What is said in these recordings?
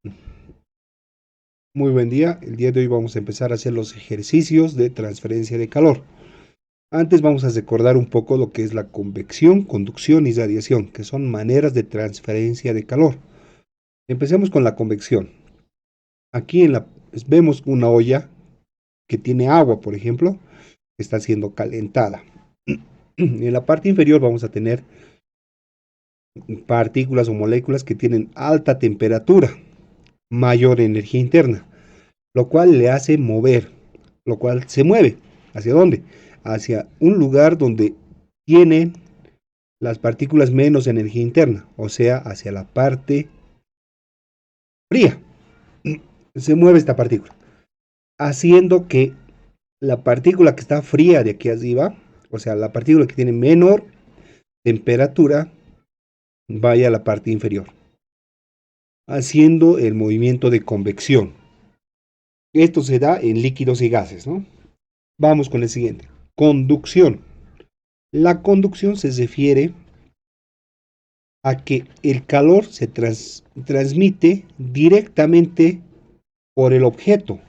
Muy buen día. El día de hoy vamos a empezar a hacer los ejercicios de transferencia de calor. Antes vamos a recordar un poco lo que es la convección, conducción y radiación, que son maneras de transferencia de calor. Empecemos con la convección. Aquí vemos una olla que tiene agua, por ejemplo, que está siendo calentada. En la parte inferior vamos a tener partículas o moléculas que tienen alta temperatura, mayor energía interna, lo cual le hace mover, lo cual se mueve. ¿Hacia dónde? Hacia un lugar donde tienen las partículas menos energía interna, o sea, hacia la parte fría. Se mueve esta partícula, haciendo que la partícula que está fría de aquí arriba, o sea, la partícula que tiene menor temperatura, vaya a la parte inferior, haciendo el movimiento de convección. Esto se da en líquidos y gases, ¿no? Vamos con el siguiente. Conducción. La conducción se refiere a que el calor se transmite directamente por el objeto.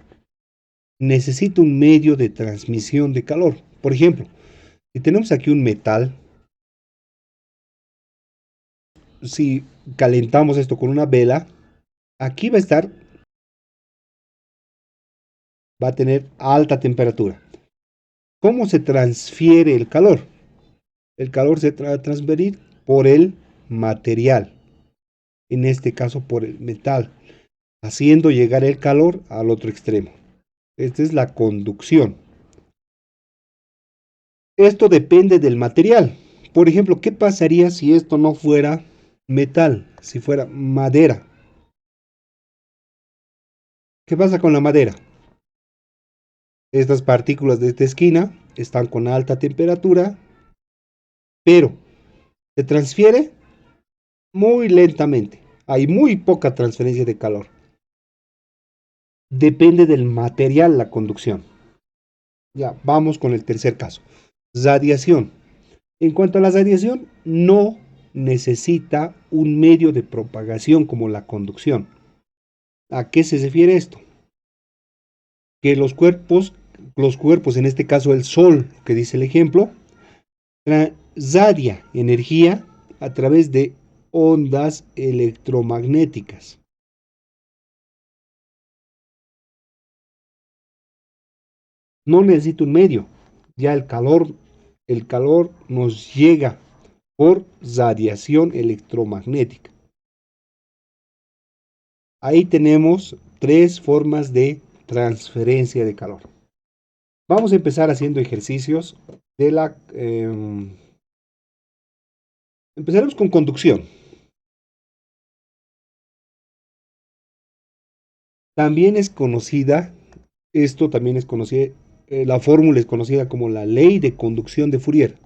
Necesita un medio de transmisión de calor. Por ejemplo, si tenemos aquí un metal, si calentamos esto con una vela, aquí va a tener alta temperatura. ¿Cómo se transfiere el calor? El calor se va a transferir por el material, en este caso por el metal, haciendo llegar el calor al otro extremo. Esta es la conducción. Esto depende del material. Por ejemplo, ¿qué pasaría si esto no fuera metal, si fuera madera? ¿Qué pasa con la madera? Estas partículas de esta esquina están con alta temperatura, pero se transfiere muy lentamente. Hay muy poca transferencia de calor. Depende del material la conducción. Ya, vamos con el tercer caso. Radiación. En cuanto a la radiación, no necesita un medio de propagación como la conducción. ¿A qué se refiere esto? Que los cuerpos, en este caso el Sol, que dice el ejemplo, radia energía a través de ondas electromagnéticas. No necesita un medio, ya el calor nos llega por radiación electromagnética. Ahí tenemos tres formas de transferencia de calor. Vamos a empezar haciendo ejercicios de la... empezaremos con conducción. También es conocida, esto también es conocida, la fórmula es conocida como la ley de conducción de Fourier.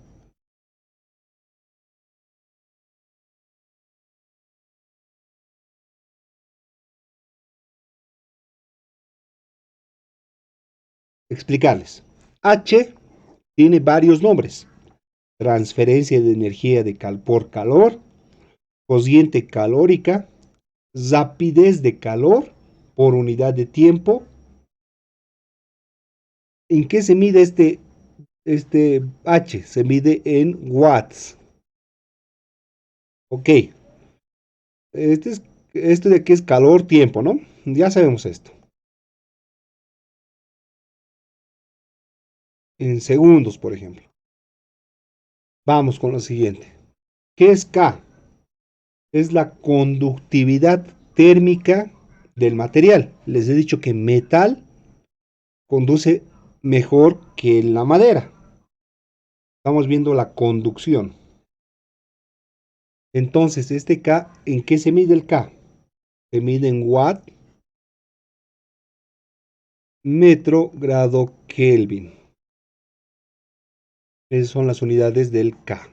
Explicarles. H tiene varios nombres. Transferencia de energía por calor, cociente calórica, rapidez de calor por unidad de tiempo. ¿En qué se mide este H? Se mide en watts. Ok. Este es, esto de aquí es calor, tiempo, ¿no? Ya sabemos esto. En segundos, por ejemplo. Vamos con lo siguiente. ¿Qué es K? Es la conductividad térmica del material. Les he dicho que metal conduce mejor que la madera. Estamos viendo la conducción. Entonces, este K, ¿en qué se mide el K? Se mide en watt, metro, grado, Kelvin. Esas son las unidades del K.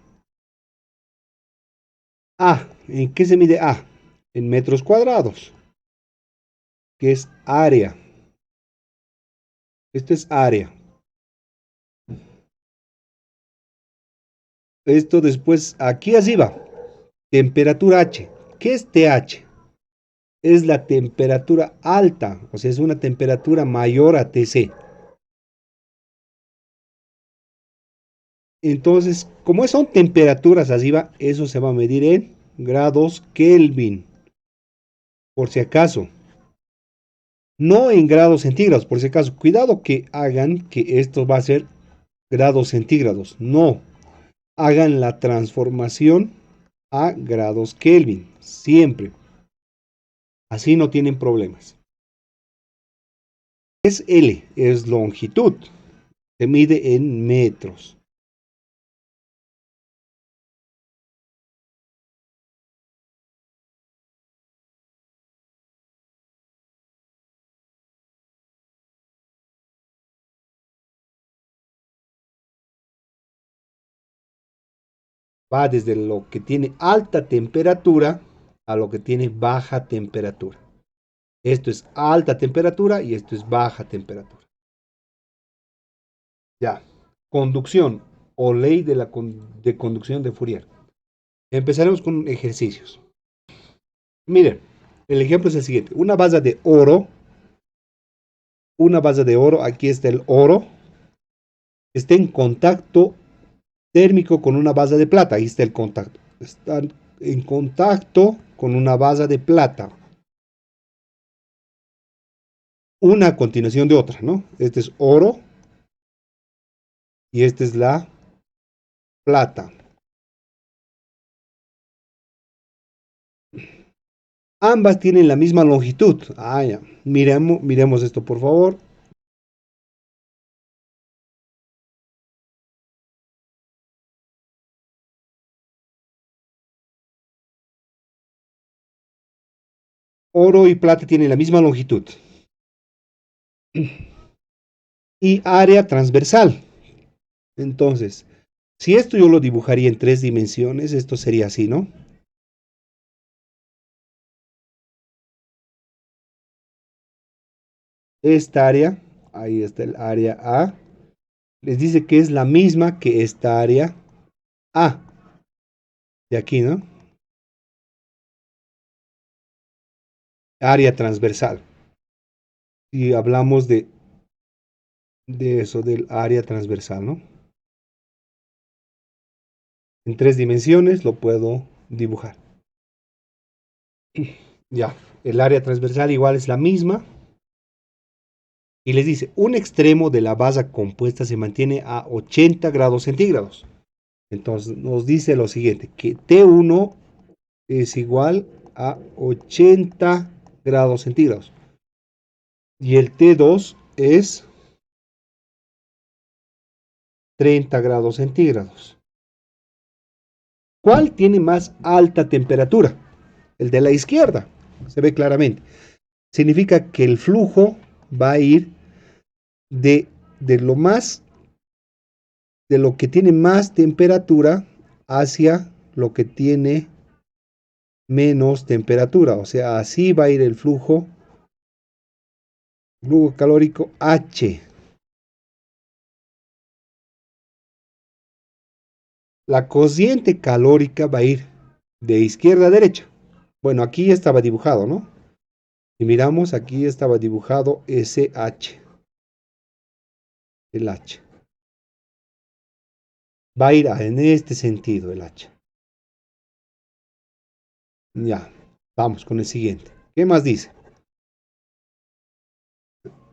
A, ¿en qué se mide A? En metros cuadrados, que es área. Esto es área. Esto después, aquí arriba, temperatura H. ¿Qué es TH? es la temperatura alta, o sea, es una temperatura mayor a Tc. Entonces, como son temperaturas arriba, eso se va a medir en grados Kelvin, por si acaso. No en grados centígrados, por si acaso. Cuidado que hagan que esto va a ser grados centígrados. No, hagan la transformación a grados Kelvin, siempre. Así no tienen problemas. Es L, es longitud. Se mide en metros. Va desde lo que tiene alta temperatura a lo que tiene baja temperatura. Esto es alta temperatura y esto es baja temperatura. Ya. Conducción o ley de conducción de Fourier. Empezaremos con ejercicios. Miren, el ejemplo es el siguiente. Una base de oro, aquí está el oro, está en contacto térmico con una base de plata. Ahí está el contacto. Están en contacto con una base de plata. Una a continuación de otra, ¿no? Este es oro y esta es la plata. Ambas tienen la misma longitud. Ah, ya. Miremos esto, por favor. Oro y plata tienen la misma longitud. Y área transversal. Entonces, si esto yo lo dibujaría en 3 dimensiones, esto sería así, ¿no? Esta área, ahí está el área A, les dice que es la misma que esta área A, de aquí, ¿no? Área transversal. Y hablamos de eso, del área transversal, ¿no? En 3 dimensiones lo puedo dibujar. Ya, el área transversal igual es la misma. Y les dice, un extremo de la base compuesta se mantiene a 80 grados centígrados. Entonces nos dice lo siguiente, que T1 es igual a 80 grados centígrados. Y el T2 es 30 grados centígrados. ¿Cuál tiene más alta temperatura? El de la izquierda, se ve claramente. Significa que el flujo va a ir de, de lo más, de lo que tiene más temperatura hacia lo que tiene menos temperatura. O sea, así va a ir el flujo calórico H. La cociente calórica va a ir de izquierda a derecha. Bueno, aquí estaba dibujado, ¿no? Y miramos, aquí estaba dibujado ese H. El H. Va a ir en este sentido el H. Ya, vamos con el siguiente. ¿Qué más dice?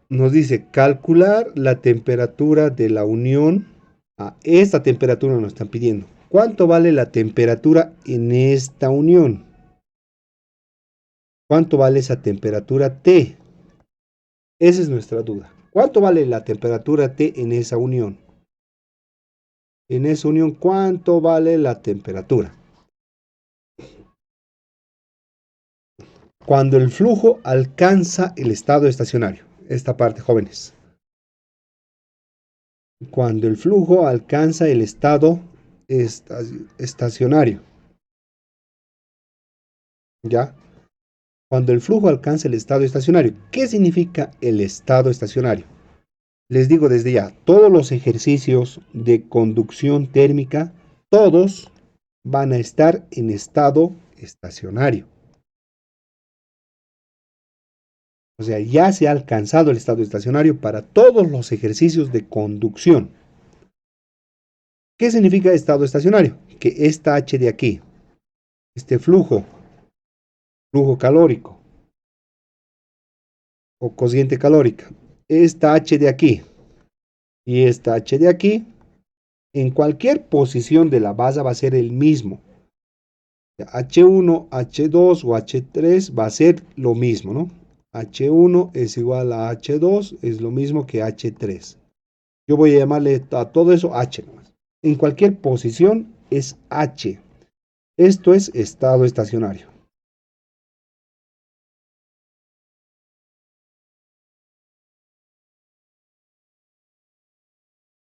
Nos dice calcular la temperatura de la unión. Esta temperatura nos están pidiendo. ¿Cuánto vale la temperatura en esta unión? ¿Cuánto vale esa temperatura T? Esa es nuestra duda. ¿Cuánto vale la temperatura T en esa unión? En esa unión, ¿cuánto vale la temperatura? Cuando el flujo alcanza el estado estacionario. Esta parte, jóvenes. Cuando el flujo alcanza el estado estacionario. ¿Ya? Cuando el flujo alcanza el estado estacionario. ¿Qué significa el estado estacionario? Les digo desde ya, todos los ejercicios de conducción térmica, todos van a estar en estado estacionario. O sea, ya se ha alcanzado el estado estacionario para todos los ejercicios de conducción. ¿Qué significa estado estacionario? Que esta H de aquí, este flujo calórico o cociente calórica, esta H de aquí y esta H de aquí, en cualquier posición de la base va a ser el mismo. H1, H2 o H3 va a ser lo mismo, ¿no? H1 es igual a H2, es lo mismo que H3. Yo voy a llamarle a todo eso H nomás. En cualquier posición es H. Esto es estado estacionario.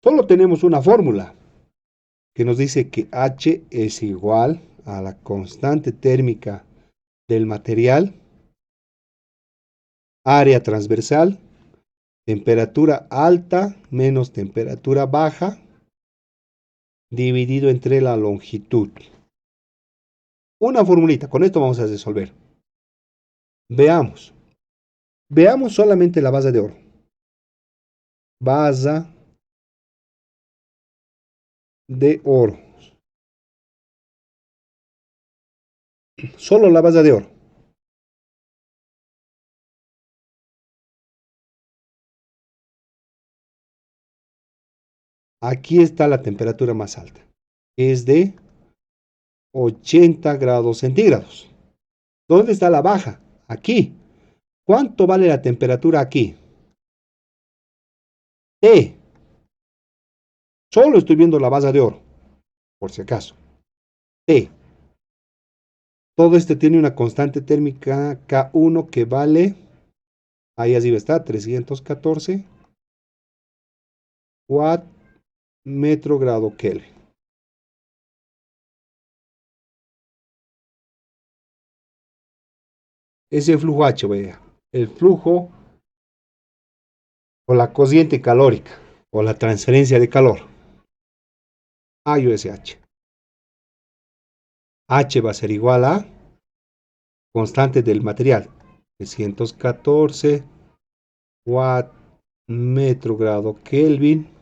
Solo tenemos una fórmula que nos dice que H es igual a la constante térmica del material, área transversal, temperatura alta menos temperatura baja, dividido entre la longitud. Una formulita, con esto vamos a resolver. Veamos. Veamos solamente la base de oro. Base de oro. Solo la base de oro. Aquí está la temperatura más alta. Es de 80 grados centígrados. ¿Dónde está la baja? Aquí. ¿Cuánto vale la temperatura aquí? T. Solo estoy viendo la base de oro, por si acaso. T. Todo este tiene una constante térmica K1 que vale, ahí arriba está, 314 watt metro grado Kelvin. Ese flujo H, vea, el flujo o la cociente calórica o la transferencia de calor. A o SH. H va a ser igual a constante del material, 314 watt metro grado Kelvin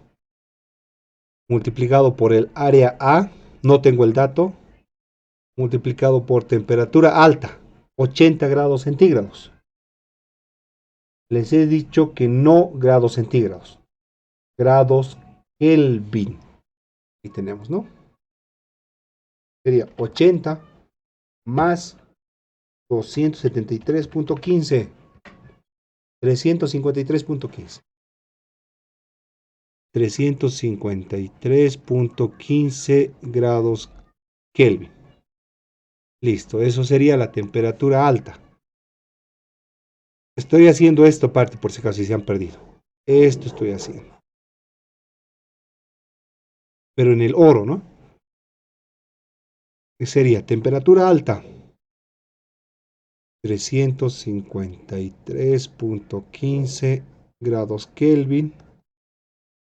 multiplicado por el área A, no tengo el dato, multiplicado por temperatura alta, 80 grados centígrados. Les he dicho que no grados centígrados, grados Kelvin. Ahí tenemos, ¿no? Sería 80 más 273.15, 353.15. 353.15 grados Kelvin. Listo, eso sería la temperatura alta. Estoy haciendo esto parte por si acaso se han perdido. Esto estoy haciendo. Pero en el oro, ¿no? Que sería temperatura alta. 353.15 grados Kelvin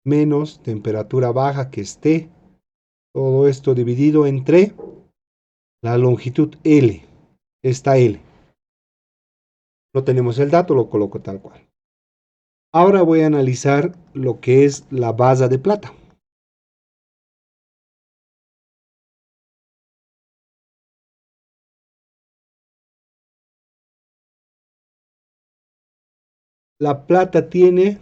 menos temperatura baja que esté. Todo esto dividido entre la longitud L. Esta L. No tenemos el dato, lo coloco tal cual. Ahora voy a analizar lo que es la base de plata. La plata tiene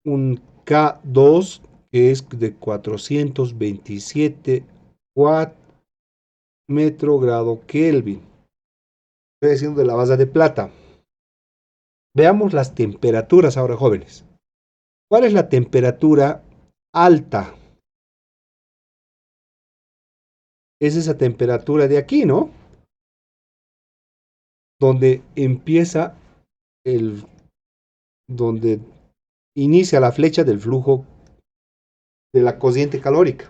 un K2 que es de 427 watt metro grado Kelvin. Estoy haciendo de la base de plata. Veamos las temperaturas ahora, jóvenes. ¿Cuál es la temperatura alta? Es esa temperatura de aquí, ¿no? Donde empieza el, donde inicia la flecha del flujo de la cociente calórica.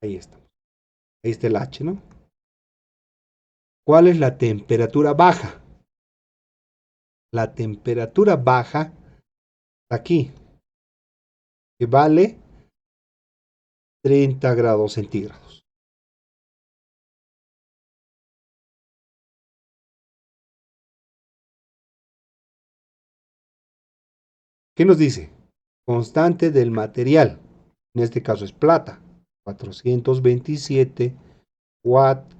Ahí está. Ahí está el H, ¿no? ¿Cuál es la temperatura baja? La temperatura baja aquí, que vale 30 grados centígrados. ¿Qué nos dice? Constante del material, en este caso es plata, 427 watt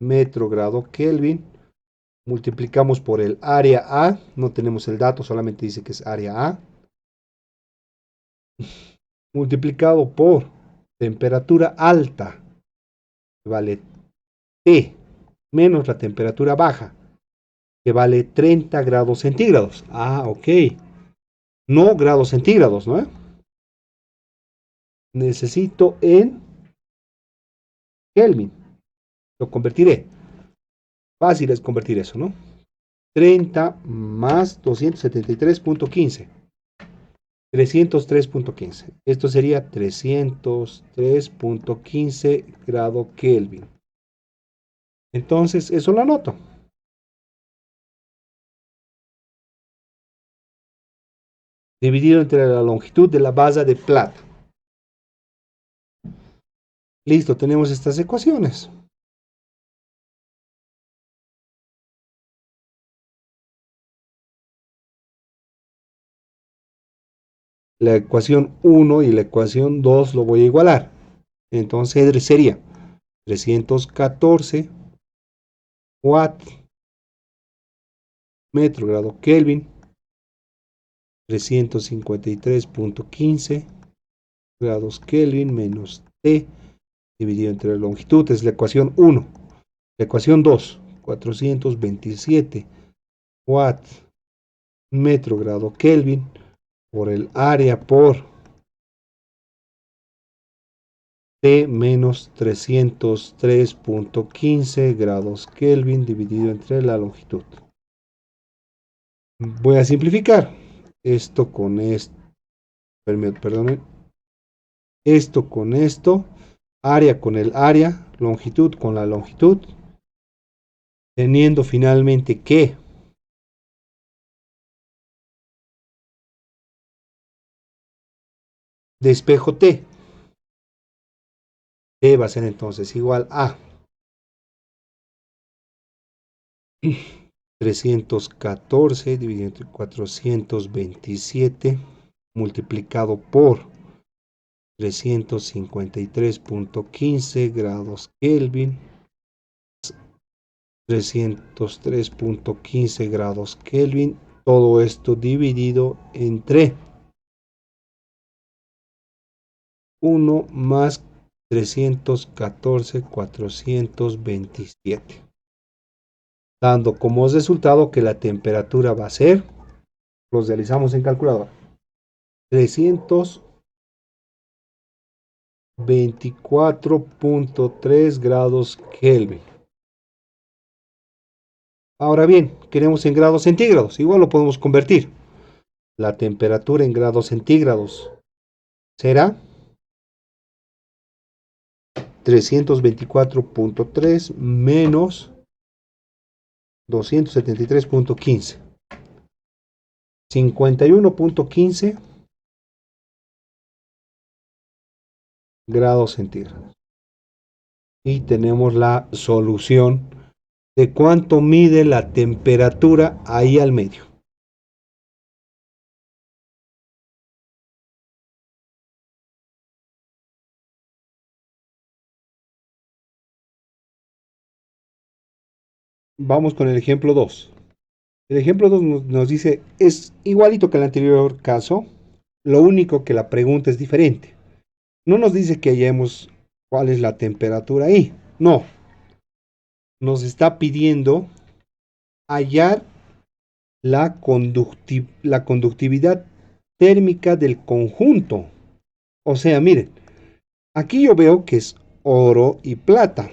metro grado Kelvin, multiplicamos por el área A, no tenemos el dato, solamente dice que es área A, multiplicado por temperatura alta, que vale T, menos la temperatura baja, que vale 30 grados centígrados. Ah, ok. No grados centígrados, ¿no? Necesito en Kelvin. Lo convertiré. Fácil es convertir eso, ¿no? 30 más 273.15. 303.15. Esto sería 303.15 grado Kelvin. Entonces, eso lo anoto. Dividido entre la longitud de la base de plata. Listo, tenemos estas ecuaciones. La ecuación 1 y la ecuación 2 lo voy a igualar. Entonces sería 314 watt metro grado Kelvin, 353.15 grados Kelvin menos T dividido entre la longitud, es la ecuación 1. La ecuación 2, 427 watt metro grado Kelvin por el área por T menos 303.15 grados Kelvin dividido entre la longitud. Voy a simplificar esto con esto, perdón, esto con esto, área con el área, longitud con la longitud, teniendo finalmente que de espejo T, T va a ser entonces igual a 314 dividido entre 427 multiplicado por 353.15 grados Kelvin, 303.15 grados Kelvin, todo esto dividido entre 1 más 314.427, dando como resultado que la temperatura va a ser, los realizamos en calculadora, 324.3 grados Kelvin. Ahora bien, queremos en grados centígrados, igual lo podemos convertir. La temperatura en grados centígrados será 324.3 menos 273.15. 51.15 grados centígrados. Y tenemos la solución de cuánto mide la temperatura ahí al medio. Vamos con el ejemplo 2. El ejemplo 2 nos dice, es igualito que el anterior caso, lo único que la pregunta es diferente. No nos dice que hallemos cuál es la temperatura ahí, no. Nos está pidiendo hallar la conductividad térmica del conjunto. O sea, miren, aquí yo veo que es oro y plata,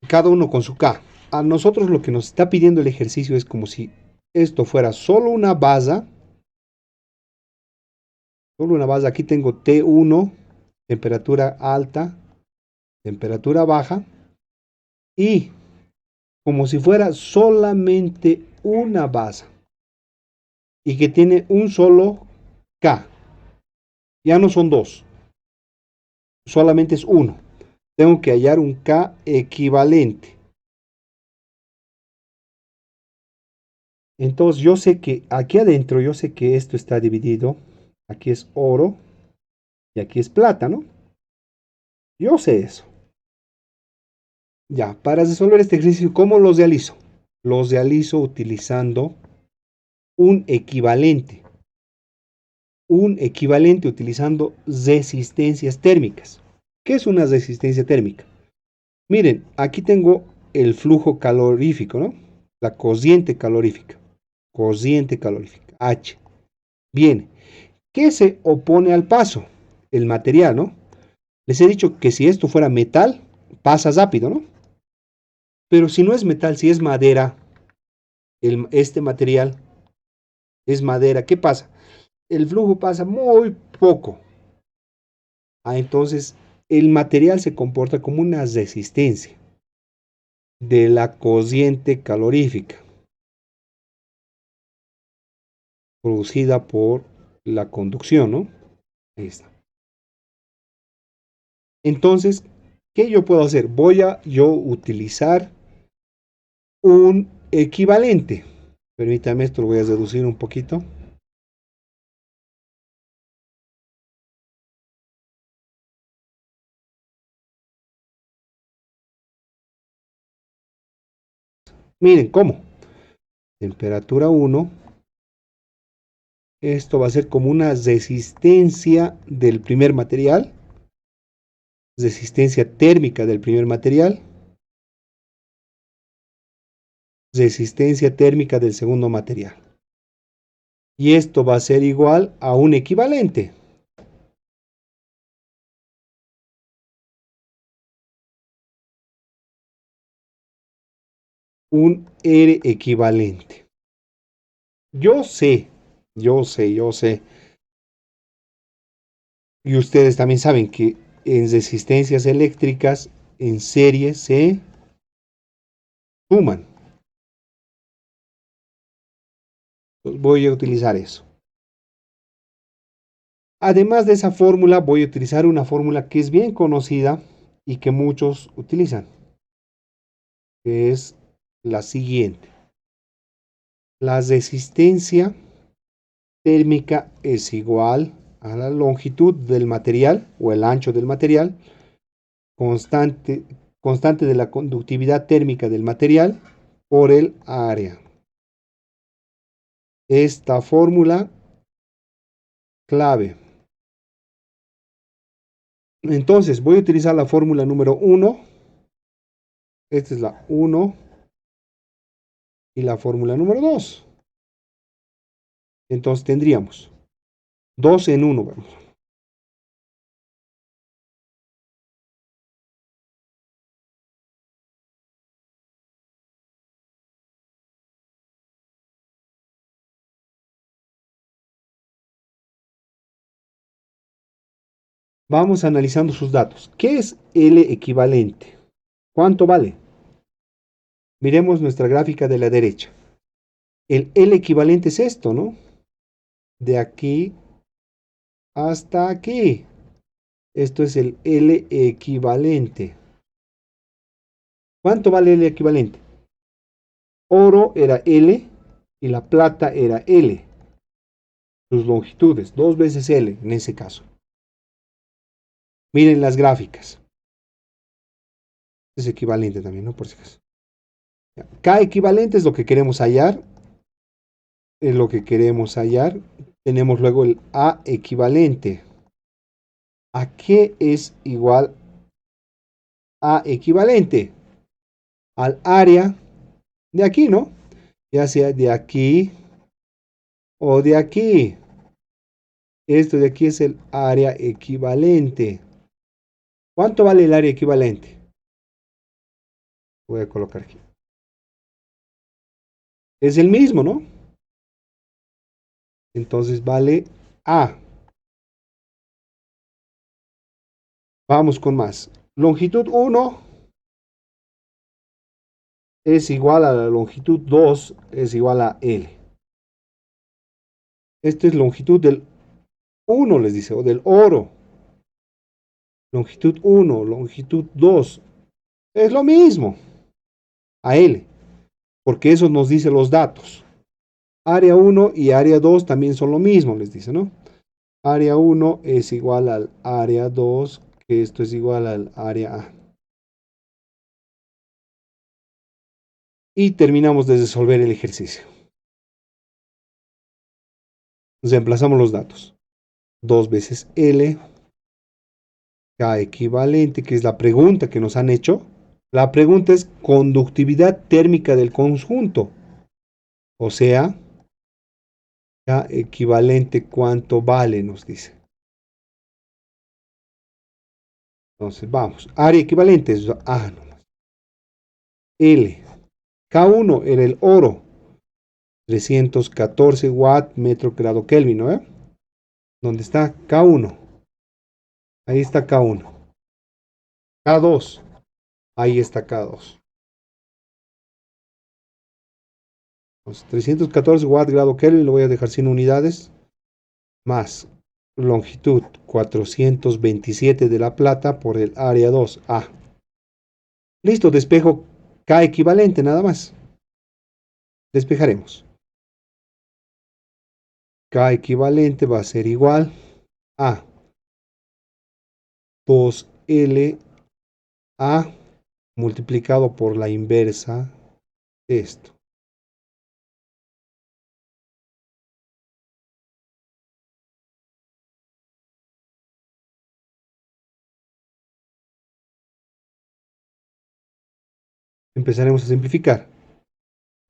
cada uno con su K. A nosotros lo que nos está pidiendo el ejercicio es como si esto fuera solo una base. Aquí tengo T1, temperatura alta, temperatura baja, y como si fuera solamente una base y que tiene un solo K. Ya no son dos, solamente es uno. Tengo que hallar un K equivalente. Entonces yo sé que aquí adentro, yo sé que esto está dividido. Aquí es oro y aquí es plata, ¿no? Yo sé eso. Ya, para resolver este ejercicio, ¿cómo los realizo? Los realizo utilizando un equivalente. Un equivalente utilizando resistencias térmicas. ¿Qué es una resistencia térmica? Miren, aquí tengo el flujo calorífico, ¿no? La corriente calorífica. Corriente calorífica, H. Bien, ¿qué se opone al paso? El material, ¿no? Les he dicho que si esto fuera metal, pasa rápido, ¿no? Pero si no es metal, si es madera, este material es madera, ¿qué pasa? El flujo pasa muy poco. Entonces, el material se comporta como una resistencia de la corriente calorífica producida por la conducción, ¿no? Ahí está. Entonces, ¿qué yo puedo hacer? Voy a yo utilizar un equivalente. Permítame, esto lo voy a reducir un poquito. Miren, ¿cómo? Temperatura 1. Esto va a ser como una resistencia del primer material, resistencia térmica del primer material, resistencia térmica del segundo material. Y esto va a ser igual a un equivalente. Un R equivalente. Yo sé, yo sé. Y ustedes también saben que en resistencias eléctricas en serie se suman. Pues voy a utilizar eso. Además de esa fórmula, voy a utilizar una fórmula que es bien conocida y que muchos utilizan, que es la siguiente. La resistencia térmica es igual a la longitud del material o el ancho del material, constante, constante de la conductividad térmica del material por el área. Esta fórmula clave. Entonces voy a utilizar la fórmula número 1. Esta es la 1 y la fórmula número 2. Entonces tendríamos 2 en 1. Vamos analizando sus datos. ¿Qué es L equivalente? ¿Cuánto vale? Miremos nuestra gráfica de la derecha. El L equivalente es esto, ¿no? De aquí hasta aquí. Esto es el L equivalente. ¿Cuánto vale el equivalente? Oro era L y la plata era L. Sus longitudes, 2 veces L en ese caso. Miren las gráficas. Es equivalente también, ¿no? Por si acaso. K equivalente es lo que queremos hallar. Es lo que queremos hallar. Tenemos luego el A equivalente. ¿A qué es igual A equivalente? Al área de aquí, ¿no? Ya sea de aquí o de aquí. Esto de aquí es el área equivalente. ¿Cuánto vale el área equivalente? Voy a colocar aquí. Es el mismo, ¿no? Entonces vale A. Vamos con más. Longitud 1 es igual a la longitud 2 es igual a L. Esta es longitud del 1, les dice, o del oro. Longitud 1, longitud 2. Es lo mismo a L, porque eso nos dice los datos. Área 1 y área 2 también son lo mismo, les dice, ¿no? Área 1 es igual al área 2, que esto es igual al área A. Y terminamos de resolver el ejercicio. Reemplazamos los datos. 2 veces L, K equivalente, que es la pregunta que nos han hecho. La pregunta es conductividad térmica del conjunto. O sea, K equivalente, ¿cuánto vale? Nos dice. Entonces, vamos. Área equivalente es A nomás. L. K1 era el oro. 314 watt metro grado Kelvin, ¿no? ¿Dónde está? K1. Ahí está K1. K2. Ahí está K2. Entonces, 314 watt grado Kelvin, lo voy a dejar sin unidades. Más longitud 427 de la plata por el área 2A. Listo, despejo K equivalente, nada más. Despejaremos. K equivalente va a ser igual a 2L A multiplicado por la inversa de esto. Empezaremos a simplificar.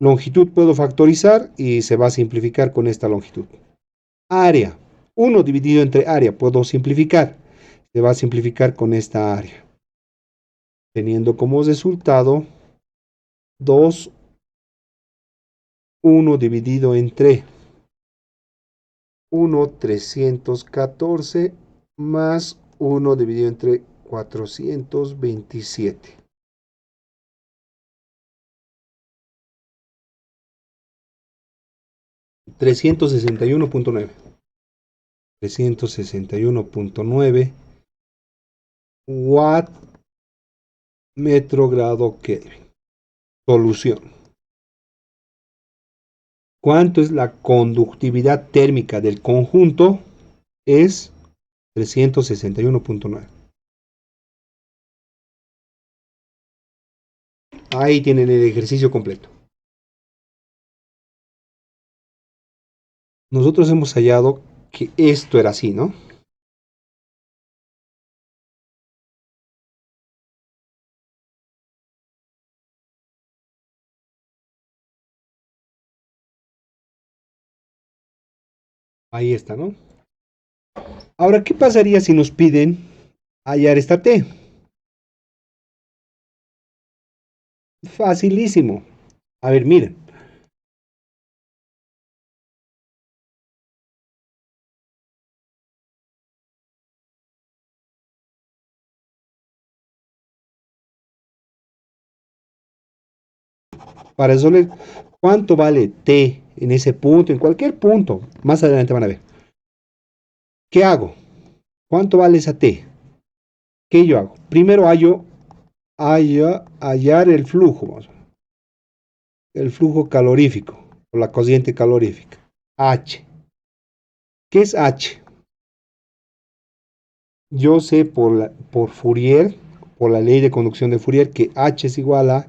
Longitud puedo factorizar y se va a simplificar con esta longitud. Área. 1 dividido entre área puedo simplificar. Se va a simplificar con esta área. Teniendo como resultado 2, 1 dividido entre 1, 314 más 1 dividido entre 427. 361.9. 361.9 watt metro grado Kelvin. Solución. ¿Cuánto es la conductividad térmica del conjunto? Es 361.9. Ahí tienen el ejercicio completo. Nosotros hemos hallado que esto era así, ¿no? Ahí está, ¿no? Ahora, ¿qué pasaría si nos piden hallar esta T? Facilísimo. A ver, miren. Para resolver cuánto vale T en ese punto, en cualquier punto, más adelante van a ver. ¿Qué hago? ¿Cuánto vale esa T? ¿Qué yo hago? Primero hallar el flujo calorífico, o la corriente calorífica, H. ¿Qué es H? Yo sé por Fourier, por la ley de conducción de Fourier, que H es igual a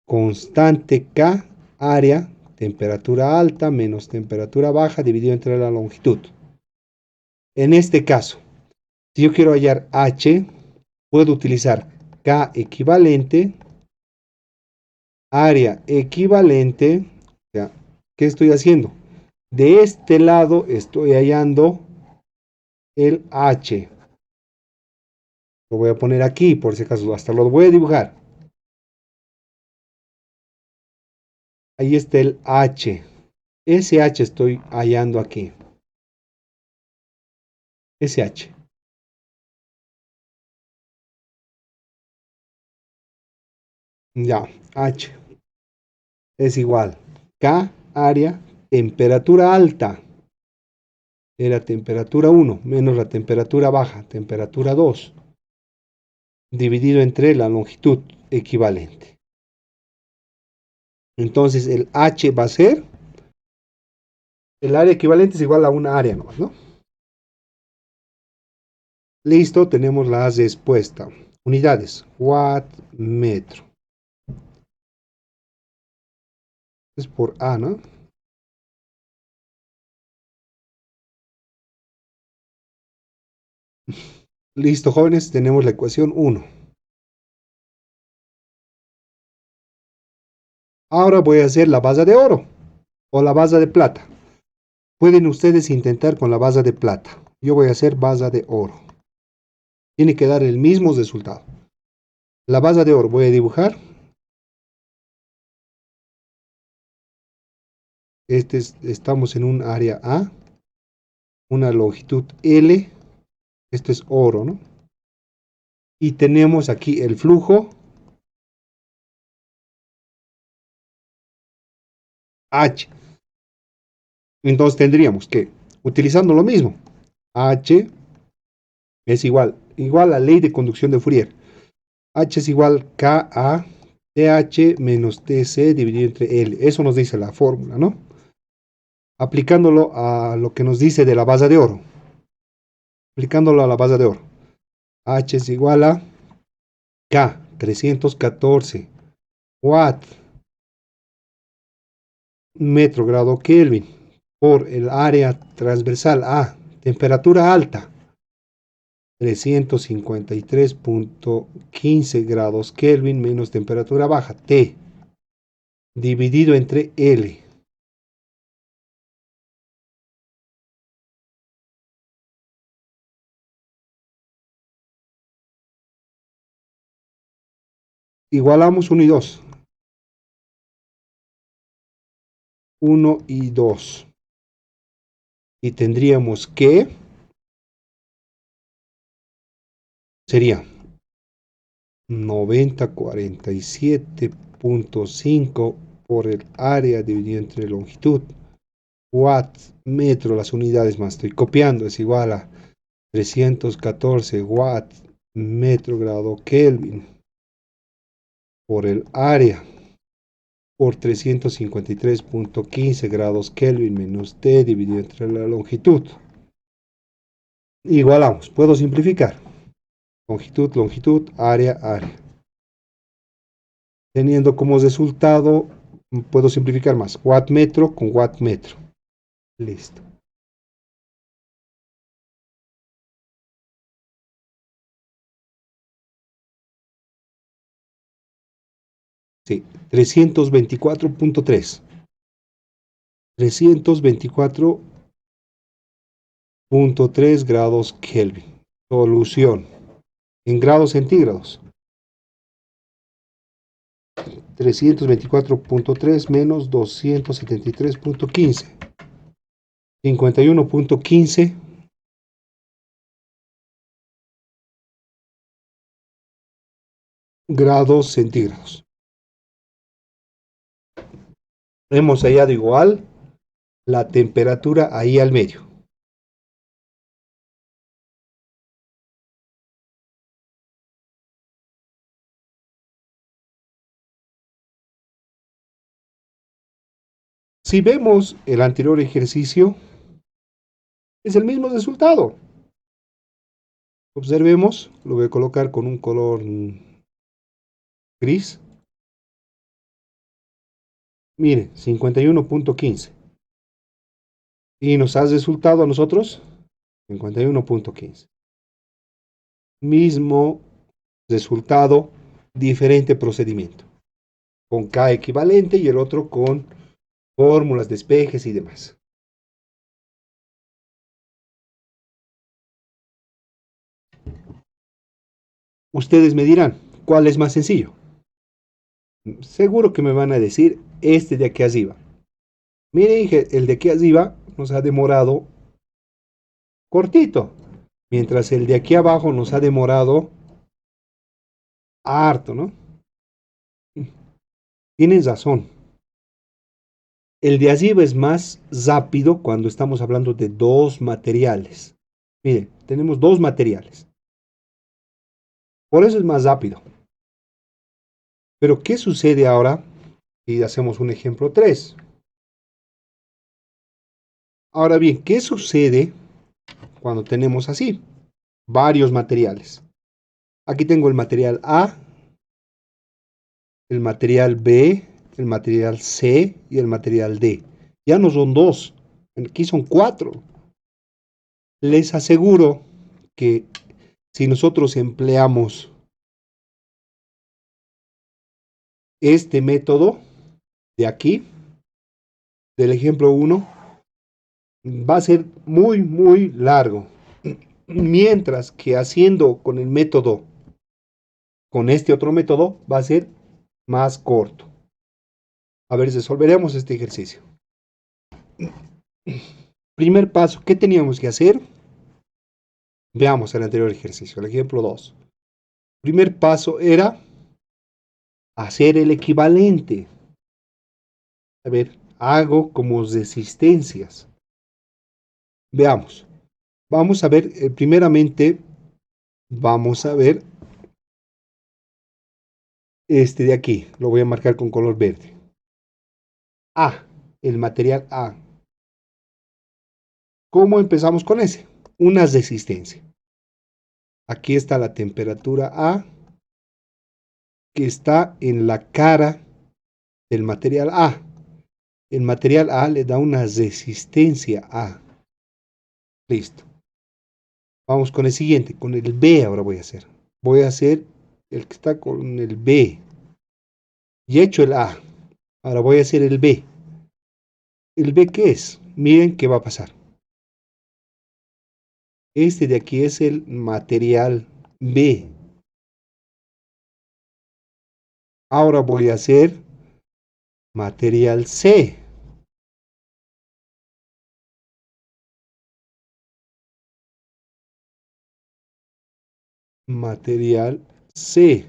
constante K, área, temperatura alta menos temperatura baja dividido entre la longitud. En este caso, si yo quiero hallar H, puedo utilizar K equivalente, área equivalente. O sea, ¿qué estoy haciendo? De este lado estoy hallando el H. Lo voy a poner aquí, por si acaso, hasta lo voy a dibujar. Ahí está el H. Ese H estoy hallando aquí. Ese H. Ya, H es igual. K, área, temperatura alta. Era temperatura 1 menos la temperatura baja, temperatura 2, dividido entre la longitud equivalente. Entonces el H va a ser El área equivalente es igual a una área nomás, ¿no? Listo, tenemos la respuesta. Unidades, watt metro. Es por A, ¿no? Listo, jóvenes, tenemos la ecuación 1. Ahora voy a hacer la base de oro o la base de plata. Pueden ustedes intentar con la base de plata. Yo voy a hacer base de oro. Tiene que dar el mismo resultado. La base de oro voy a dibujar. Estamos en un área A, una longitud L. Esto es oro, ¿no? Y tenemos aquí el flujo H. Entonces tendríamos que, utilizando lo mismo, H es igual a ley de conducción de Fourier. H es igual KA TH menos TC dividido entre L. Eso nos dice la fórmula, ¿no? Aplicándolo a lo que nos dice de la base de oro. Aplicándolo a la base de oro. H es igual a K, 314 watt metro grado Kelvin por el área transversal A, temperatura alta, 353.15 grados Kelvin menos temperatura baja, T, dividido entre L. Igualamos 1 y 2. 1 y 2. Y tendríamos que, sería 9047.5 por el área dividido entre longitud. Watt, metro, las unidades más estoy copiando, es igual a 314 watt metro grado Kelvin por el área por 353.15 grados Kelvin menos T dividido entre la longitud. Igualamos, puedo simplificar. Longitud, longitud, área, área. Teniendo como resultado, puedo simplificar más. Watt metro con watt metro. Listo. Sí, 324.3. 324.3 grados Kelvin. Solución. En grados centígrados. 324.3 menos 273.15. 51.15 grados centígrados. Hemos hallado igual la temperatura ahí al medio. Si vemos el anterior ejercicio, es el mismo resultado. Observemos, lo voy a colocar con un color gris. Miren, 51.15. Y nos ha resultado a nosotros 51.15. Mismo resultado, diferente procedimiento. Con K equivalente y el otro con fórmulas, despejes y demás. Ustedes me dirán, ¿cuál es más sencillo? Seguro que me van a decir este de aquí arriba. Miren, el de aquí arriba nos ha demorado cortito, mientras el de aquí abajo nos ha demorado harto, ¿no? Tienen razón. El de arriba es más rápido cuando estamos hablando de dos materiales. Miren, tenemos dos materiales. Por eso es más rápido. Pero, ¿qué sucede ahora si hacemos un ejemplo 3? Ahora bien, ¿qué sucede cuando tenemos así varios materiales? Aquí tengo el material A, el material B, el material C y el material D. Ya no son dos, aquí son cuatro. Les aseguro que si nosotros empleamos este método de aquí, del ejemplo 1, va a ser muy largo. Mientras que haciendo con el método, con este otro método, va a ser más corto. A ver, resolveremos este ejercicio. Primer paso, ¿qué teníamos que hacer? Veamos el anterior ejercicio, el ejemplo 2. Primer paso era hacer el equivalente. A ver, hago como resistencias. Veamos. Vamos a ver, primeramente, vamos a ver este de aquí. Lo voy a marcar con color verde. A, el material A. ¿Cómo empezamos con ese? Una resistencia. Aquí está la temperatura A, que está en la cara del material A. El material A le da una resistencia A. Listo. Vamos con el siguiente, con el B ahora voy a hacer. Voy a hacer el que está con el B. Y he hecho el A. Ahora voy a hacer el B. ¿El B qué es? Miren qué va a pasar. Este de aquí es el material B. Ahora voy a hacer material C. Material C.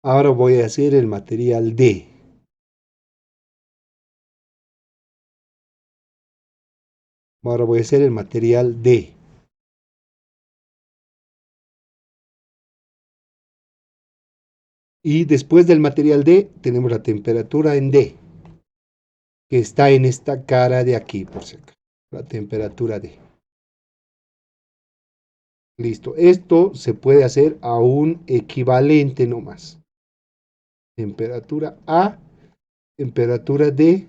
Ahora voy a hacer el material D. Ahora voy a hacer el material D. Y después del material D tenemos la temperatura en D, que está en esta cara de aquí, por si acaso. La temperatura D. Listo. Esto se puede hacer a un equivalente nomás. Temperatura A, temperatura D,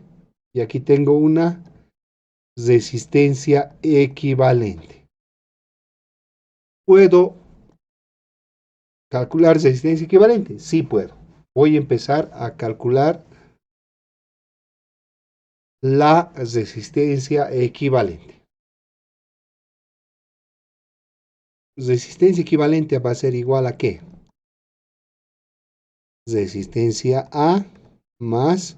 y aquí tengo una resistencia equivalente. ¿Puedo calcular resistencia equivalente? Sí puedo. Voy a empezar a calcular la resistencia equivalente. Resistencia equivalente va a ser igual a ¿qué? Resistencia A más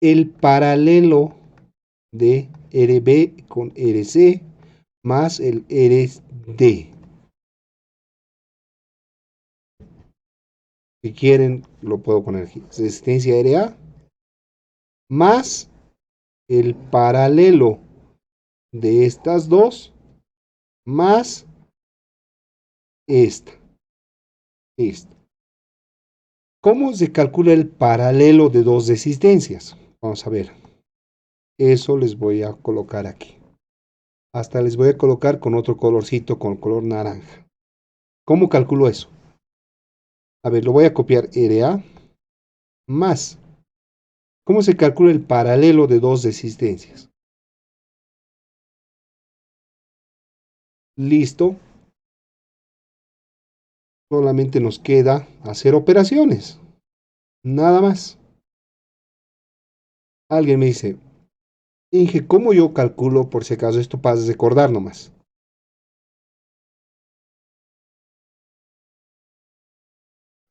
el paralelo de RB con RC más el RD. Si quieren, lo puedo poner aquí. Resistencia RA más el paralelo de estas dos más esta. Listo. ¿Cómo se calcula el paralelo de dos resistencias? Vamos a ver. Eso les voy a colocar aquí. Hasta les voy a colocar con otro colorcito, con color naranja. ¿Cómo calculo eso? A ver, lo voy a copiar RA más. ¿Cómo se calcula el paralelo de dos resistencias? Listo. Solamente nos queda hacer operaciones. Nada más. Alguien me dice, Inge, ¿cómo yo calculo, por si acaso esto para recordar nomás?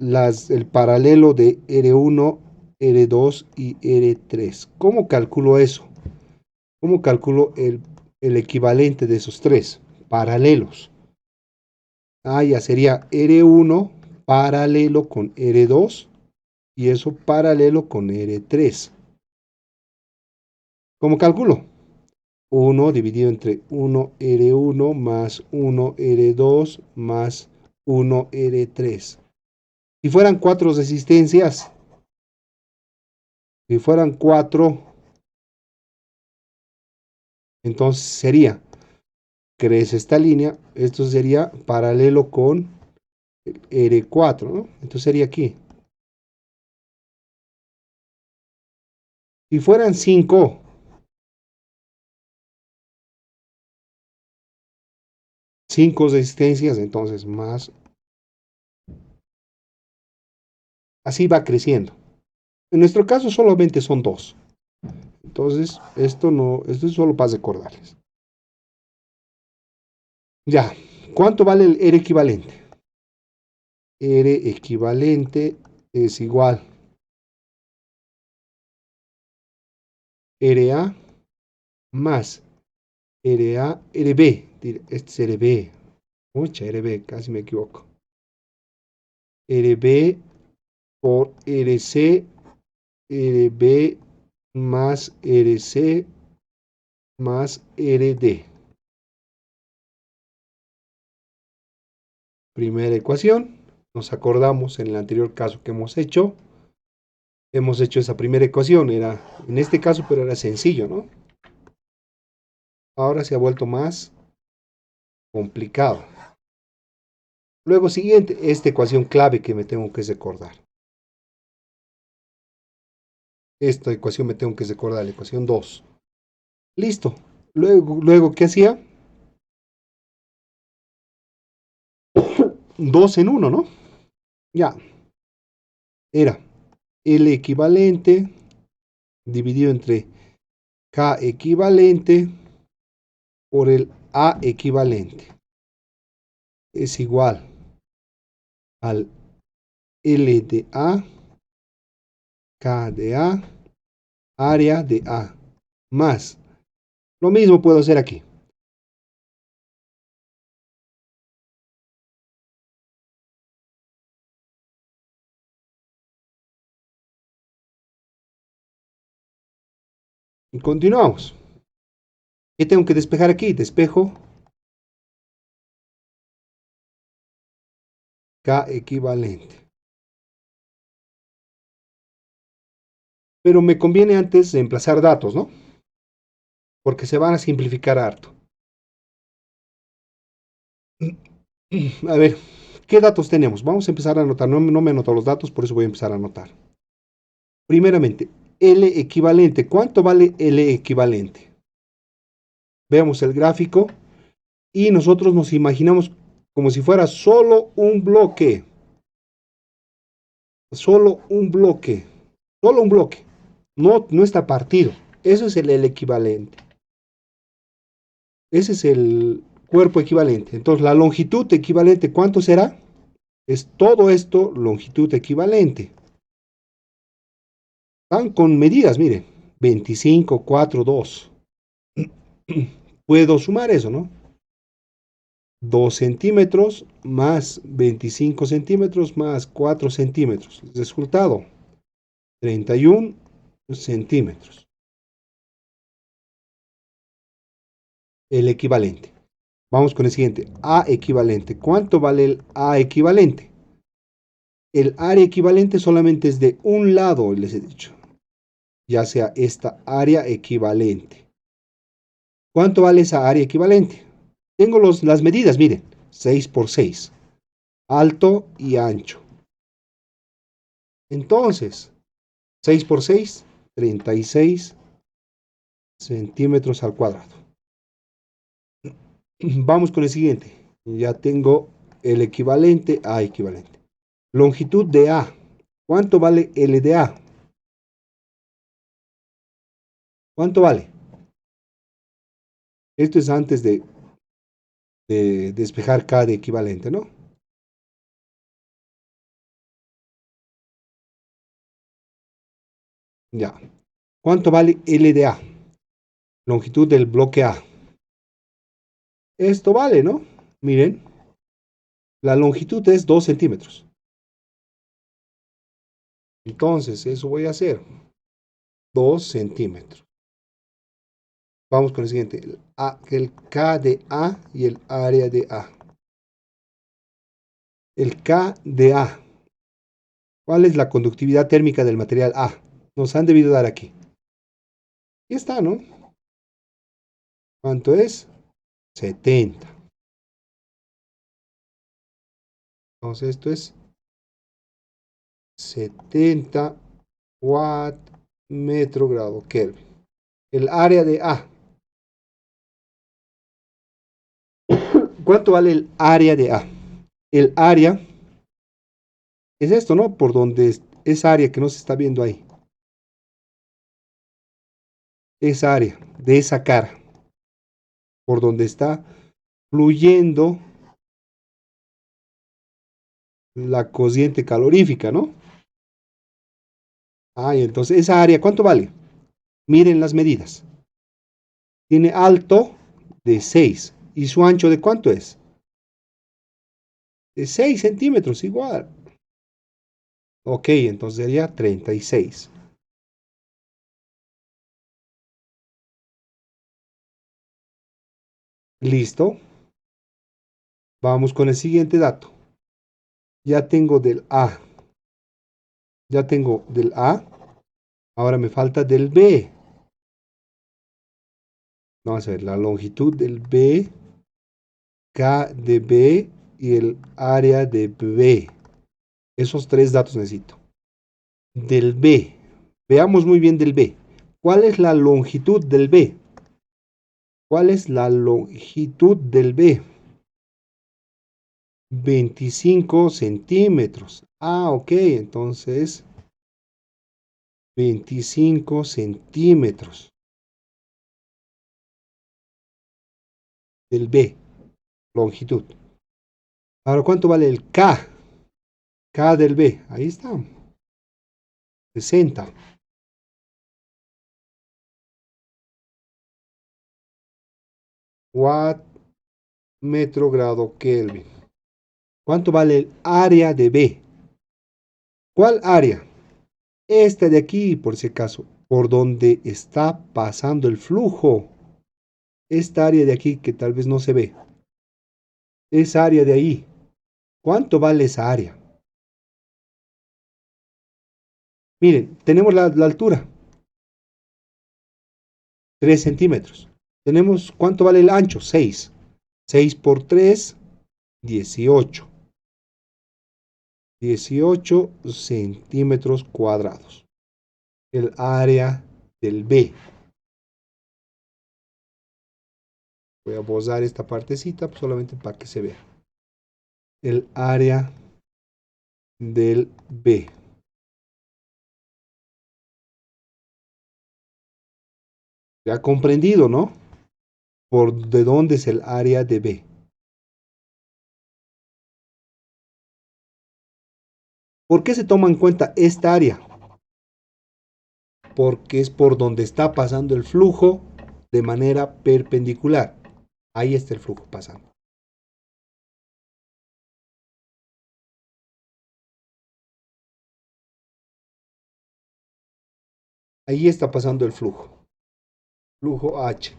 El paralelo de R1, R2 y R3. ¿Cómo calculo eso? ¿Cómo calculo el equivalente de esos tres paralelos? Ah, ya sería R1 paralelo con R2 y eso paralelo con R3. ¿Cómo calculo? 1 dividido entre 1R1 más 1R2 más 1R3. Si fueran cuatro resistencias, si fueran cuatro, Entonces sería, crece esta línea, esto sería paralelo con R4, ¿no? Entonces sería aquí. Si fueran 5 resistencias, entonces más, así va creciendo. En nuestro caso solamente son 2. Entonces, esto no, esto es solo para recordarles. Ya, ¿cuánto vale el R equivalente? R equivalente es igual RA más RB. Este es RB. Mucha RB, casi me equivoco. RB por RC, RB más RC más RD. Primera ecuación. Nos acordamos en el anterior caso que hemos hecho esa primera ecuación, era en este caso, pero era sencillo, ¿no? Ahora se ha vuelto más complicado. Luego siguiente, esta ecuación clave que me tengo que recordar. Esta ecuación me tengo que recordar, la ecuación 2. Listo. Luego ¿qué hacía? 2 en 1, ¿no? Ya. Era L equivalente dividido entre K equivalente por el A equivalente. Es igual al L de A, K de A, área de A, más. Lo mismo puedo hacer aquí. Y continuamos. ¿Qué tengo que despejar aquí? Despejo K equivalente. Pero me conviene antes reemplazar datos, ¿no? Porque se van a simplificar harto. A ver, ¿qué datos tenemos? Vamos a empezar a anotar. No me he anotado los datos, por eso voy a empezar a anotar. Primeramente, L equivalente. ¿Cuánto vale L equivalente? Veamos el gráfico y nosotros nos imaginamos como si fuera solo un bloque. Solo un bloque. Solo un bloque. No está partido. Eso es el L equivalente. Ese es el cuerpo equivalente. Entonces, la longitud equivalente, ¿cuánto será? Es todo esto longitud equivalente. Van con medidas, miren. 25, 4, 2. Puedo sumar eso, ¿no? 2 centímetros más 25 centímetros más 4 centímetros. Resultado, 31 centímetros. El equivalente. Vamos con el siguiente. A equivalente. ¿Cuánto vale el A equivalente? El área equivalente solamente es de un lado, les he dicho. Ya sea esta área equivalente. ¿Cuánto vale esa área equivalente? Tengo las medidas, miren. 6 por 6. Alto y ancho. Entonces, 6 por 6, 36 centímetros al cuadrado. Vamos con el siguiente. Ya tengo el equivalente a equivalente. Longitud de A. ¿Cuánto vale L de A? ¿Cuánto vale? Esto es antes de despejar K de equivalente, ¿no? Ya. ¿Cuánto vale L de A? Longitud del bloque A. Esto vale, ¿no? Miren, la longitud es 2 centímetros. Entonces, eso voy a hacer. 2 centímetros. Vamos con el siguiente. El K de A y el área de A. El K de A. ¿Cuál es la conductividad térmica del material A? Nos han debido dar aquí. Y está, ¿no? ¿Cuánto es? 70. Entonces esto es 70 watt metro grado Kelvin. El área de A. ¿Cuánto vale el área de A? El área es esto, ¿no? Por donde es esa área que no se está viendo ahí. Esa área de esa cara. Por donde está fluyendo la corriente calorífica, ¿no? Ah, y entonces esa área, ¿cuánto vale? Miren las medidas. Tiene alto de 6. ¿Y su ancho de cuánto es? De 6 centímetros, igual. Ok, entonces sería 36. Listo. Vamos con el siguiente dato. Ya tengo del A. Ya tengo del A. Ahora me falta del B. Vamos a ver la longitud del B, K de B y el área de B. Esos tres datos necesito. Del B. Veamos muy bien del B. ¿Cuál es la longitud del B? ¿Cuál es la longitud del B? 25 centímetros. Ah, ok, entonces 25 centímetros del B, longitud. Ahora, ¿cuánto vale el K? K del B, ahí está, 60 watt metro grado Kelvin. ¿Cuánto vale el área de B? ¿Cuál área? Esta de aquí, por si acaso, por donde está pasando el flujo. Esta área de aquí que tal vez no se ve. Esa área de ahí. ¿Cuánto vale esa área? Miren, tenemos la altura, 3 centímetros. Tenemos, ¿cuánto vale el ancho? 6. 6 por 3, 18. 18 centímetros cuadrados. El área del B. Voy a borrar esta partecita solamente para que se vea. El área del B. Ya comprendido, ¿no? Por de dónde es el área de B. ¿Por qué se toma en cuenta esta área? Porque es por donde está pasando el flujo de manera perpendicular. Ahí está el flujo pasando. Ahí está pasando el flujo. Flujo H.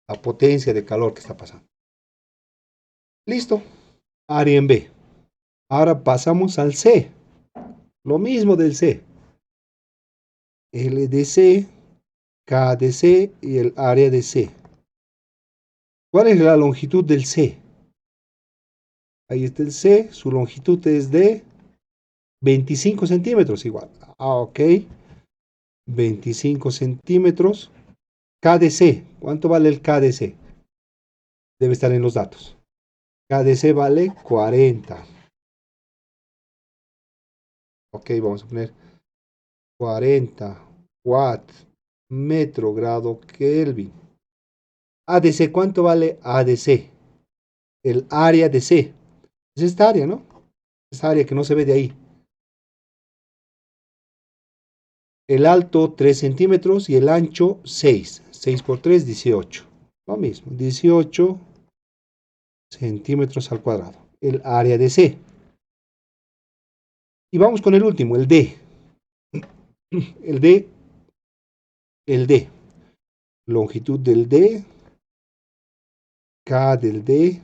La potencia de calor que está pasando. Listo. Área en B. Ahora pasamos al C. Lo mismo del C. L de C, K de C y el área de C. ¿Cuál es la longitud del C? Ahí está el C. Su longitud es de 25 centímetros igual. Ah, ok. 25 centímetros. KDC. ¿Cuánto vale el KDC? Debe estar en los datos. KDC vale 40. Ok, vamos a poner 40 watt metro grado Kelvin. ADC, ¿cuánto vale ADC? El área de C. Es esta área, ¿no? Esta área que no se ve de ahí. El alto 3 centímetros y el ancho 6. 6 por 3, 18. Lo mismo, 18 centímetros al cuadrado. El área de C. Y vamos con el último, el D. El D, el D. Longitud del D, K del D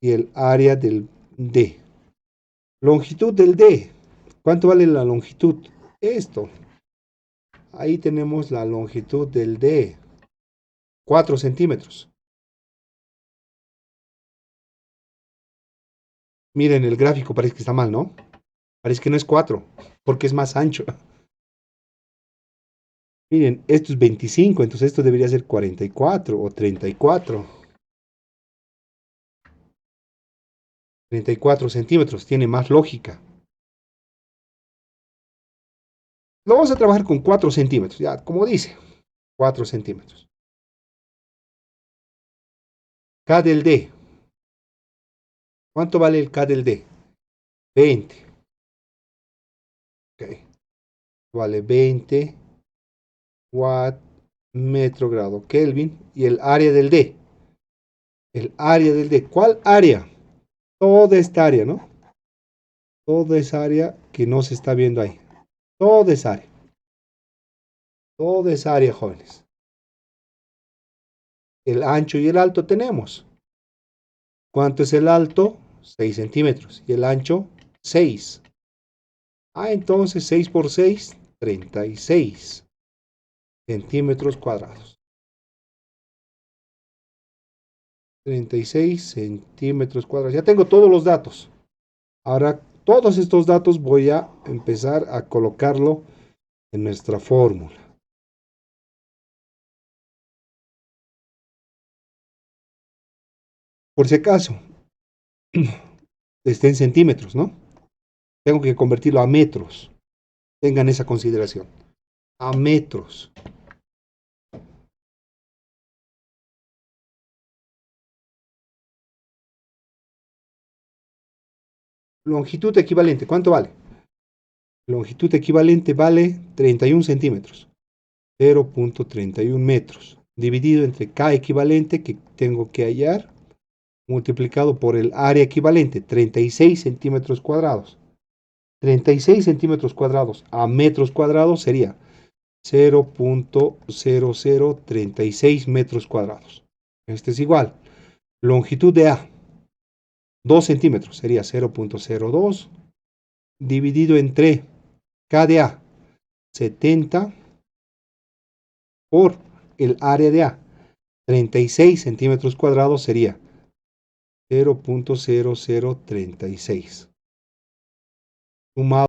y el área del D. Longitud del D. ¿Cuánto vale la longitud? Esto. ahí tenemos la longitud del D, 4 centímetros. Miren, el gráfico parece que está mal, ¿no? Parece que no es 4, porque es más ancho. Miren, esto es 25, entonces esto debería ser 44 o 34. 34 centímetros, tiene más lógica. Lo vamos a trabajar con 4 centímetros, ya, como dice, 4 centímetros. K del D. ¿Cuánto vale el K del D? 20. Ok. Vale 20 watt metro grado Kelvin. Y el área del D. El área del D. ¿Cuál área? Toda esta área, ¿no? Toda esa área que no se está viendo ahí. Toda esa área. Toda esa área, jóvenes. El ancho y el alto tenemos. ¿Cuánto es el alto? 6 centímetros. Y el ancho, 6. Ah, entonces 6 por 6, 36 centímetros cuadrados. 36 centímetros cuadrados. Ya tengo todos los datos. Ahora, todos estos datos voy a empezar a colocarlo en nuestra fórmula. Por si acaso, está en centímetros, ¿no? Tengo que convertirlo a metros. Tengan esa consideración. A metros. Longitud equivalente, ¿cuánto vale? Longitud equivalente vale 31 centímetros. 0.31 metros. Dividido entre K equivalente que tengo que hallar, multiplicado por el área equivalente, 36 centímetros cuadrados. 36 centímetros cuadrados a metros cuadrados sería 0.0036 metros cuadrados. Este es igual. Longitud de A, 2 centímetros, sería 0.02 dividido entre K de A, 70 por el área de A, 36 centímetros cuadrados sería 0.0036. Sumado.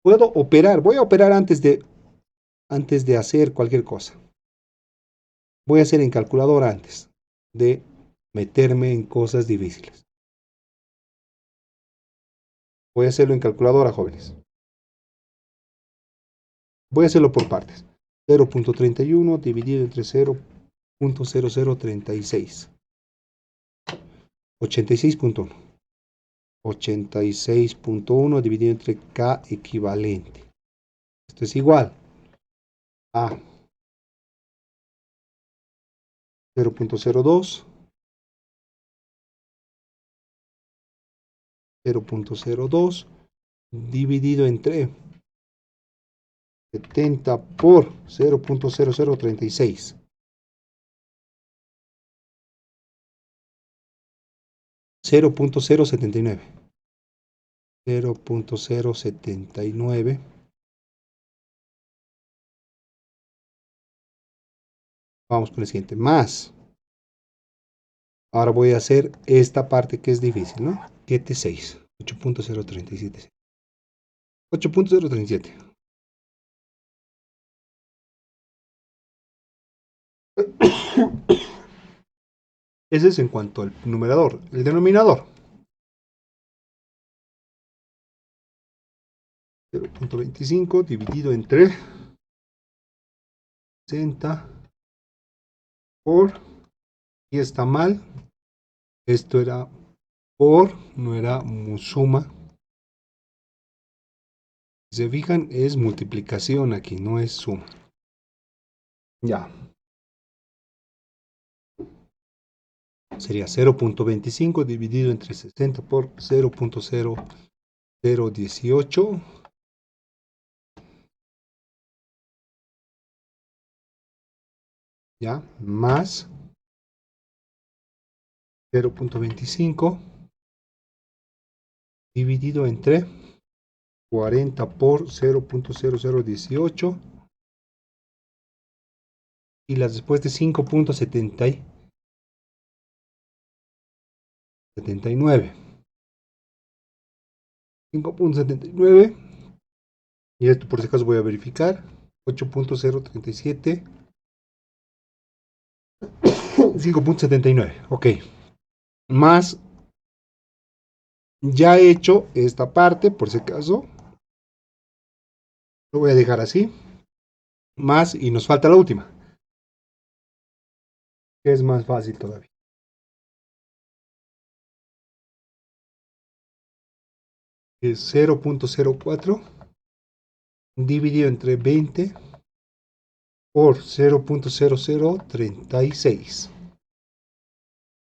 Puedo operar, voy a operar antes de hacer cualquier cosa. Voy a hacer en calculadora antes de meterme en cosas difíciles. Voy a hacerlo en calculadora, jóvenes. Voy a hacerlo por partes. 0.31 dividido entre 0.0036. 86.1. 86.1 dividido entre K equivalente. Esto es igual a 0.02, 0.02 dividido entre 70 por 0.0036. 0.079. 0.079. Vamos con el siguiente. Más. Ahora voy a hacer esta parte que es difícil, ¿no? 76. 8.037. 8.037. Ese es en cuanto al numerador. El denominador. 0.25 dividido entre 60 por, y está mal, esto era por, no era suma. Si se fijan, es multiplicación aquí, no es suma. Ya. Sería 0.25 dividido entre 60 por 0.0018. Ya, más 0.25 dividido entre 40 por 0.0018 y las después de 5.79. Cinco punto setenta y esto por si acaso voy a verificar. 8.037. 5.79. Ok. Más, ya he hecho esta parte, por si acaso. Lo voy a dejar así. Más, y nos falta la última, que es más fácil todavía. Es 0.04 dividido entre 20 por 0.0036.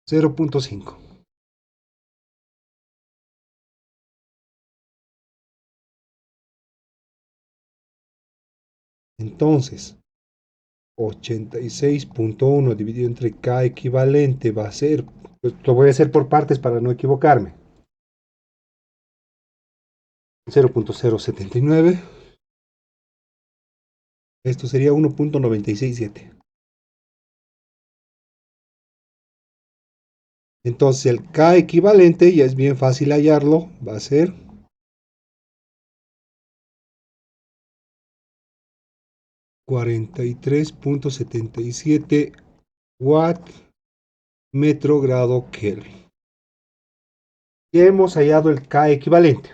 0.5. Entonces, 86.1 dividido entre K equivalente va a ser, pues, lo voy a hacer por partes para no equivocarme. 0.079. Esto sería 1.967. Entonces el K equivalente, ya es bien fácil hallarlo, va a ser 43.77 watt metro grado Kelvin. Ya hemos hallado el K equivalente.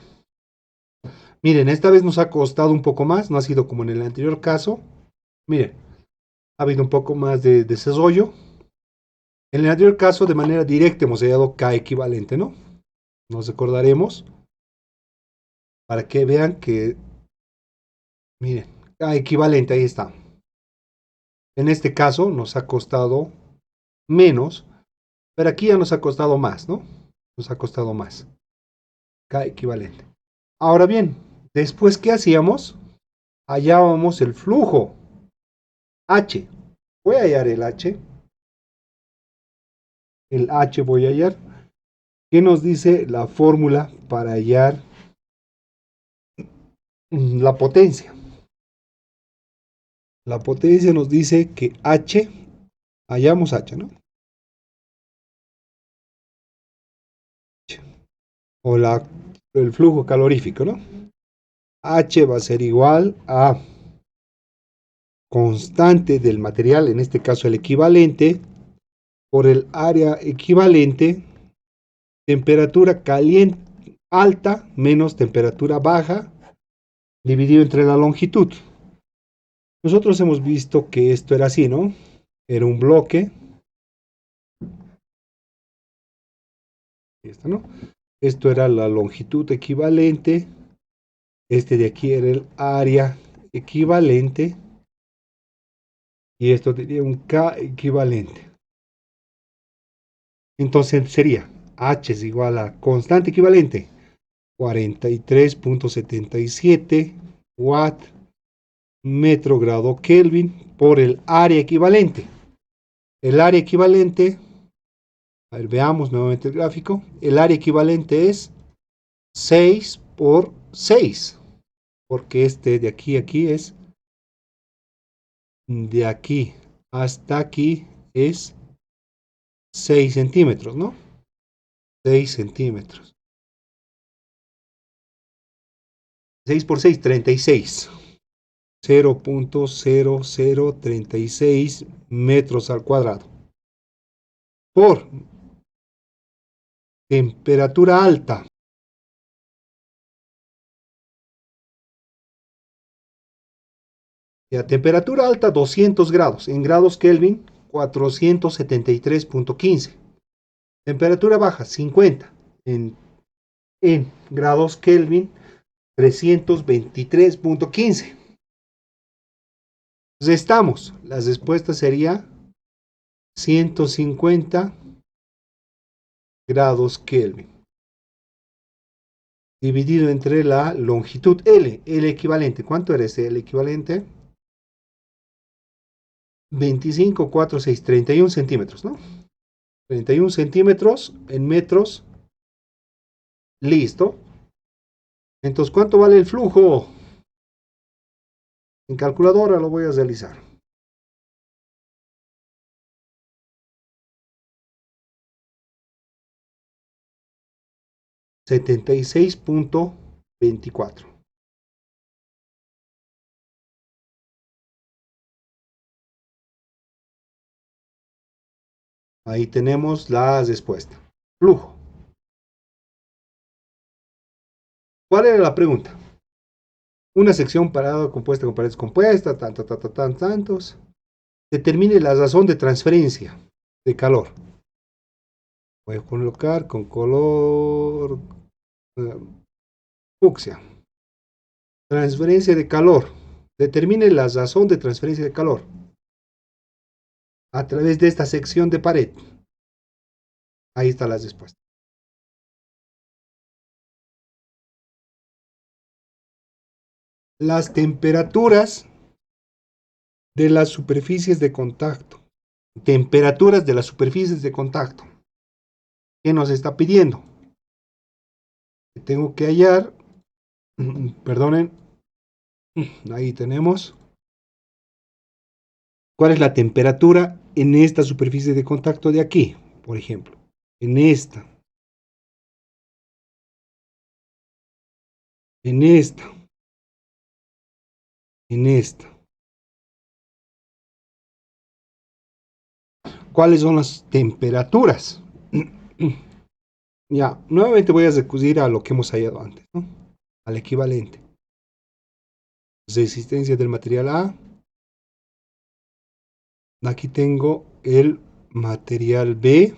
Miren, esta vez nos ha costado un poco más, no ha sido como en el anterior caso. Miren, ha habido un poco más de desarrollo. En el anterior caso, de manera directa hemos hallado K equivalente, ¿no? Nos recordaremos para que vean que, miren, K equivalente, ahí está. En este caso nos ha costado menos, pero aquí ya nos ha costado más, ¿no? Nos ha costado más. K equivalente. Ahora bien, después, ¿qué hacíamos? Hallábamos el flujo H. Voy a hallar el H. El H voy a hallar. ¿Qué nos dice la fórmula para hallar la potencia? La potencia nos dice que H, hallamos H, ¿no? O el flujo calorífico, ¿no? H va a ser igual a constante del material, en este caso el equivalente, por el área equivalente, temperatura caliente alta menos temperatura baja, dividido entre la longitud. Nosotros hemos visto que esto era así, ¿no? Era un bloque. Esto, ¿no? Esto era la longitud equivalente. Este de aquí era el área equivalente. Y esto tenía un K equivalente. Entonces sería H es igual a constante equivalente 43.77 watt metro grado Kelvin por el área equivalente. El área equivalente, a ver, veamos nuevamente el gráfico. El área equivalente es 6 por 6, porque este de aquí a aquí es, de aquí hasta aquí es 6 centímetros, ¿no? 6 centímetros. 6 por 6, 36. 0.0036 metros al cuadrado. Por temperatura alta. Y a temperatura alta 200 grados. En grados Kelvin 473.15. Temperatura baja 50. En grados Kelvin 323.15. Restamos. Las respuestas serían 150 grados Kelvin, dividido entre la longitud L, el equivalente. ¿Cuánto era ese? El equivalente 25,46, 31 centímetros, ¿no? 31 centímetros en metros. Listo. Entonces, ¿cuánto vale el flujo? En calculadora lo voy a realizar. 76,24. Ahí tenemos la respuesta. Flujo. ¿Cuál era la pregunta? Una sección parada compuesta con paredes compuestas, tantos. Determine la razón de transferencia de calor. Voy a colocar con color fucsia. Transferencia de calor. Determine la razón de transferencia de calor a través de esta sección de pared. Ahí está la respuesta. Las temperaturas de las superficies de contacto. Temperaturas de las superficies de contacto. ¿Qué nos está pidiendo? Tengo que hallar, perdonen, ahí tenemos. ¿Cuál es la temperatura en esta superficie de contacto de aquí? Por ejemplo, en esta. En esta. En esta. ¿Cuáles son las temperaturas? Ya, nuevamente voy a recurrir a lo que hemos hallado antes, ¿no? Al equivalente. Resistencia del material A. Aquí tengo el material B.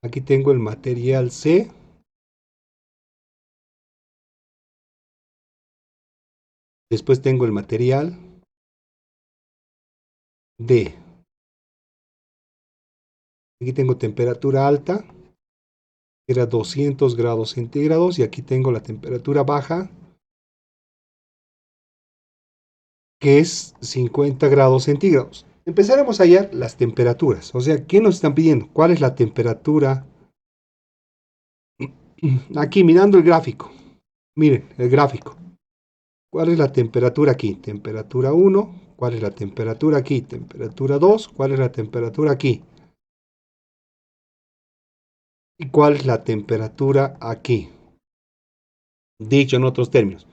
Aquí tengo el material C. Después tengo el material D. Aquí tengo temperatura alta, que era 200 grados centígrados, y aquí tengo la temperatura baja, que es 50 grados centígrados. Empezaremos a hallar las temperaturas. O sea, ¿qué nos están pidiendo? ¿Cuál es la temperatura? Aquí, mirando el gráfico. Miren, el gráfico. ¿Cuál es la temperatura aquí? Temperatura 1. ¿Cuál es la temperatura aquí? Temperatura 2. ¿Cuál es la temperatura aquí? ¿Y cuál es la temperatura aquí? Dicho en otros términos.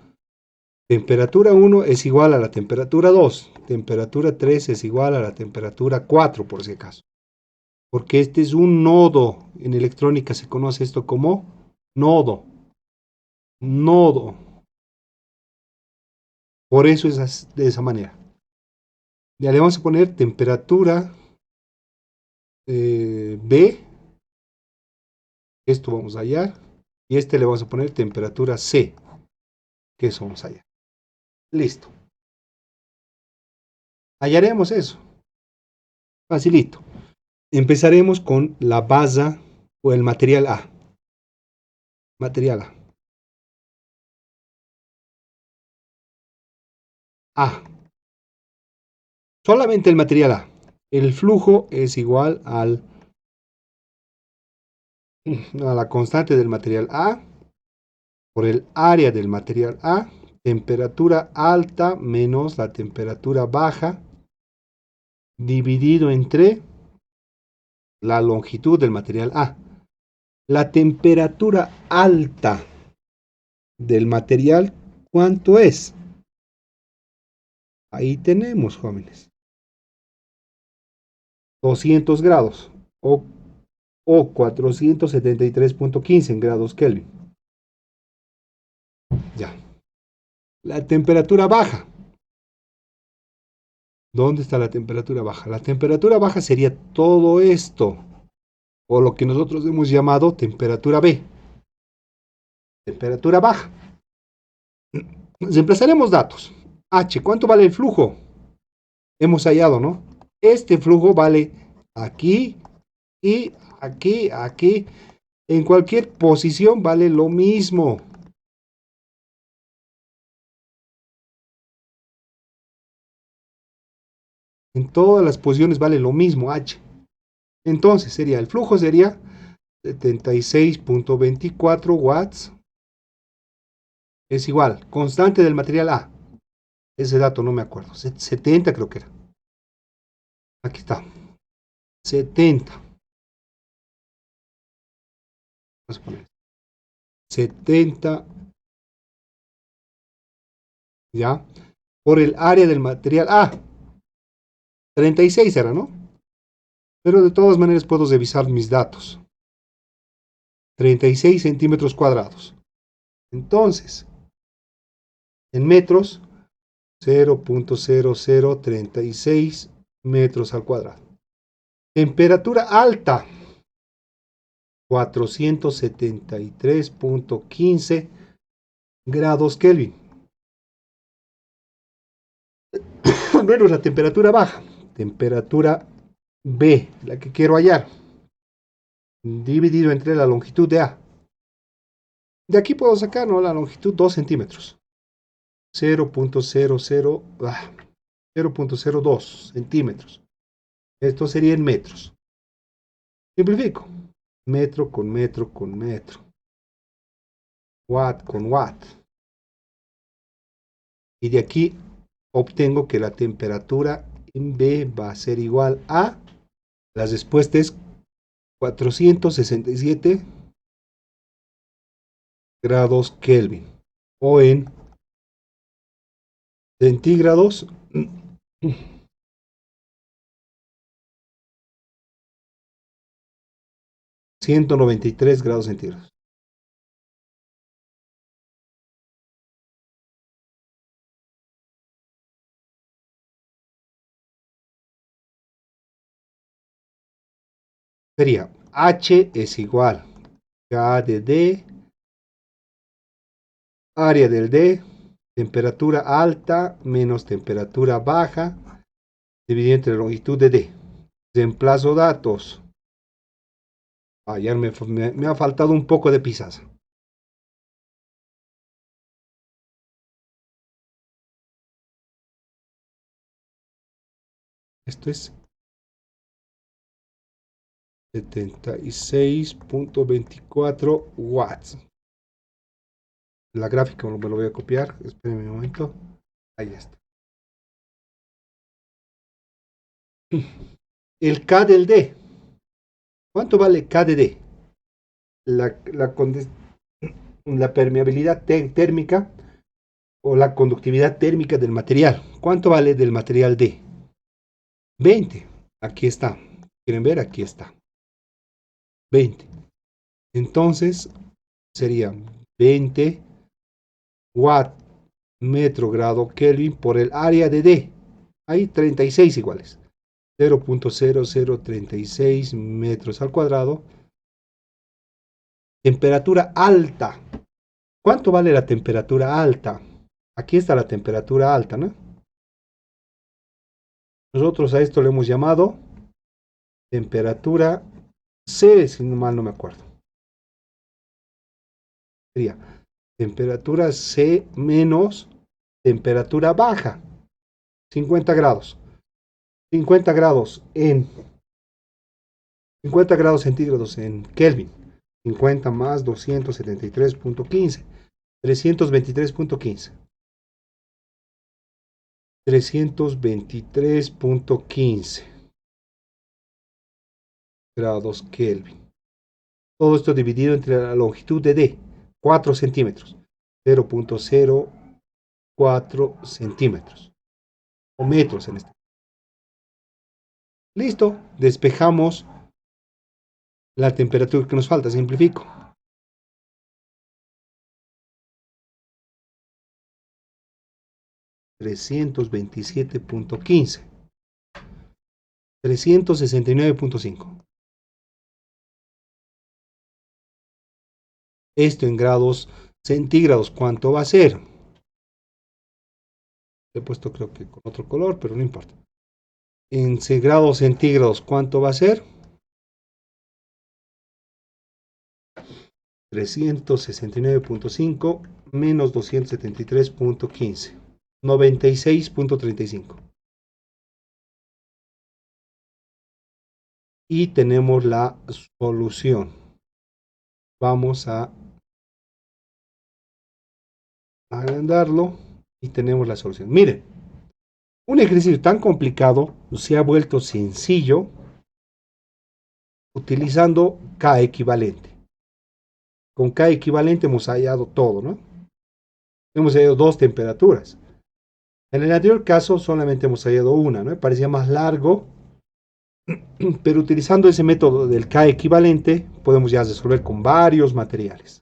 Temperatura 1 es igual a la temperatura 2. Temperatura 3 es igual a la temperatura 4, por si acaso. Porque este es un nodo. En electrónica se conoce esto como nodo. Nodo. Por eso es de esa manera. Ya le vamos a poner temperatura B. Esto vamos a hallar. Y este le vamos a poner temperatura C. Que eso vamos a hallar. Listo. Hallaremos eso. Facilito. Empezaremos con la base o el material A. Material A. A. Solamente el material A. El flujo es igual a la constante del material A por el área del material A, temperatura alta menos la temperatura baja, dividido entre la longitud del material A. La temperatura alta del material, ¿cuánto es? Ahí tenemos, jóvenes. 200 grados o 473,15 grados Kelvin. Ya. La temperatura baja. ¿Dónde está la temperatura baja? La temperatura baja sería todo esto, o lo que nosotros hemos llamado temperatura B. Temperatura baja. Reemplazaremos datos. H, ¿cuánto vale el flujo? Hemos hallado, ¿no? Este flujo vale aquí y aquí, en cualquier posición vale lo mismo. En todas las posiciones vale lo mismo, H. Entonces sería, el flujo sería 76.24 watts, es igual, constante del material A. Ese dato no me acuerdo, 70 creo que era. Aquí está, 70. Vamos a poner 70, ¿ya? Por el área del material A. 36 era, ¿no? Pero de todas maneras puedo revisar mis datos. 36 centímetros cuadrados. Entonces, en metros, 0.0036 metros al cuadrado. Temperatura alta, 473.15 grados Kelvin. Bueno, la temperatura baja, temperatura B, la que quiero hallar, dividido entre la longitud de A. De aquí puedo sacar, ¿no?, la longitud 2 centímetros. 0.02 centímetros. Esto sería en metros. Simplifico. Metro con metro con metro. Watt con watt. Y de aquí obtengo que la temperatura en B va a ser igual a, la respuesta es 467 grados Kelvin. O en centígrados, 193 grados centígrados. Sería H es igual K de D, área del D, temperatura alta menos temperatura baja, dividido entre la longitud de D. Reemplazo datos. Ya me ha faltado un poco de pisaza. Esto es 76.24 watts. La gráfica me lo voy a copiar. Espérenme un momento. Ahí está. El K del D. ¿Cuánto vale K de D? La, la, la permeabilidad térmica o la conductividad térmica del material. ¿Cuánto vale del material D? 20. Aquí está. ¿Quieren ver? Aquí está. 20. Entonces sería 20 watt metro grado Kelvin por el área de D. Hay 36 iguales. 0.0036 metros al cuadrado. Temperatura alta. ¿Cuánto vale la temperatura alta? Aquí está la temperatura alta, ¿no? Nosotros a esto le hemos llamado temperatura C, si mal no me acuerdo. Sería temperatura C menos temperatura baja, 50 grados. 50 grados en 50 grados centígrados en Kelvin. 50 más 273.15. 323.15. 323.15 grados Kelvin. Todo esto dividido entre la longitud de D, 4 centímetros. 0.04 centímetros. O metros en este. Listo, despejamos la temperatura que nos falta, simplifico. 327.15. 369.5. Esto en grados centígrados, ¿cuánto va a ser? He puesto creo que con otro color, pero no importa. En grados centígrados, ¿cuánto va a ser? 369.5 menos 273.15. 96.35. Y tenemos la solución. Vamos a agrandarlo y tenemos la solución. Miren, un ejercicio tan complicado se ha vuelto sencillo utilizando K equivalente. Con K equivalente hemos hallado todo, ¿no? Hemos hallado dos temperaturas. En el anterior caso solamente hemos hallado una, ¿no? Parecía más largo, pero utilizando ese método del K equivalente podemos ya resolver con varios materiales.